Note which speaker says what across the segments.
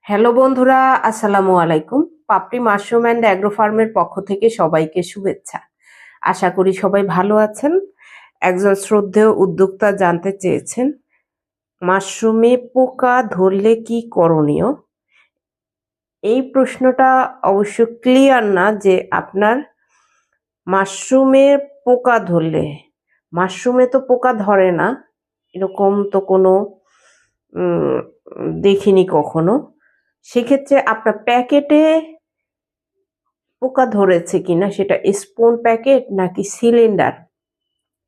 Speaker 1: Hello বন্ধুরা, আসসালামু আলাইকুম। পাপড়ি মাশরুম অ্যান্ড অ্যাগ্রো ফার্মের পক্ষ থেকে সবাইকে শুভেচ্ছা। আশা করি সবাই ভালো আছেন। একজন শ্রদ্ধেয় উদ্যোক্তা জানতে চেয়েছেন মাশরুমে পোকা ধরলে কি করণীয়। এই প্রশ্নটা অবশ্য ক্লিয়ার না যে আপনার মাশরুমে পোকা ধরলে, মাশরুমে তো পোকা ধরে না, এরকম তো কোনো দেখিনি কখনো। সেক্ষেত্রে আপনার প্যাকেটে পোকা ধরেছে কিনা, সেটা স্পুন প্যাকেট নাকি সিলিন্ডার,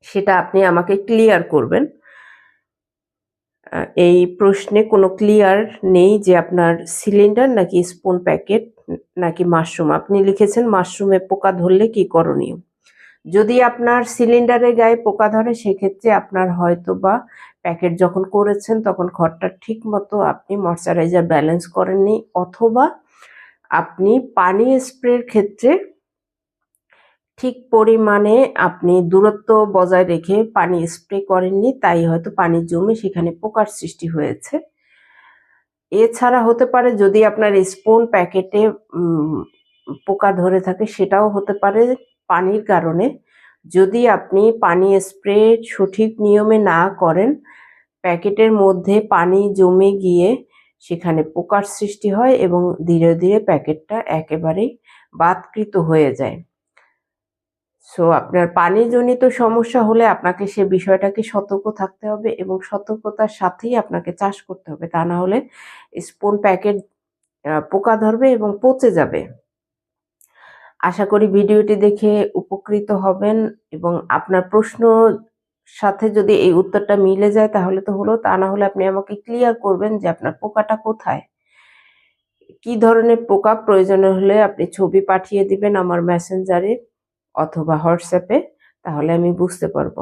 Speaker 1: সেটা আপনি আমাকে ক্লিয়ার করবেন। এই প্রশ্নে কোনো ক্লিয়ার নেই যে আপনার সিলিন্ডার নাকি স্পুন প্যাকেট নাকি মাশরুম। আপনি লিখেছেন মাশরুমে পোকা ধরলে কি করণীয়। যদি আপনার সিলিন্ডারের গায়ে পোকা ধরে সেক্ষেত্রে আপনার হয়তো বা প্যাকেট যখন করেছেন তখন ঘরটা ঠিক মতো আপনি ময়শ্চারাইজার ব্যালেন্স করেননি, অথবা আপনি পানি স্প্রের ক্ষেত্রে ঠিক পরিমাণে আপনি দূরত্ব বজায় রেখে পানি স্প্রে করেননি, তাই হয়তো পানি জমে সেখানে পোকার সৃষ্টি হয়েছে। এছাড়া হতে পারে যদি আপনার স্পুন প্যাকেটে পোকা ধরে থাকে, সেটাও হতে পারে পানির কারণে। যদি আপনি পানি স্প্রে সঠিক নিয়মে না করেন, প্যাকেটের মধ্যে পানি জমে গিয়ে সেখানে পোকার সৃষ্টি হয় এবং ধীরে ধীরে প্যাকেটটা একেবারেই বাতকৃত হয়ে যায়। সো আপনার পানিজনিত সমস্যা হলে আপনাকে সে বিষয়টাকে সতর্ক থাকতে হবে এবং সতর্কতার সাথেই আপনাকে চাষ করতে হবে, তা না হলে স্পুন প্যাকেট পোকা ধরবে এবং পচে যাবে। আশা করি ভিডিওটি দেখে উপকৃত হবেন এবং আপনার প্রশ্ন সাথে যদি এই উত্তরটা মিলে যায় তাহলে তো হলো, তা না হলে আপনি আমাকে ক্লিয়ার করবেন যে আপনার পোকাটা কোথায়, কি ধরনের পোকা। প্রয়োজন হলে আপনি ছবি পাঠিয়ে দিবেন আমার মেসেঞ্জারে অথবা হোয়াটসঅ্যাপে, তাহলে আমি বুঝতে পারবো।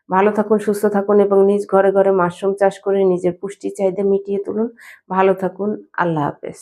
Speaker 1: ভালো থাকুন, সুস্থ থাকুন এবং নিজ ঘরে ঘরে মাশরুম চাষ করে নিজের পুষ্টি চাহিদা মিটিয়ে তুলুন। ভালো থাকুন, আল্লাহ হাফেজ।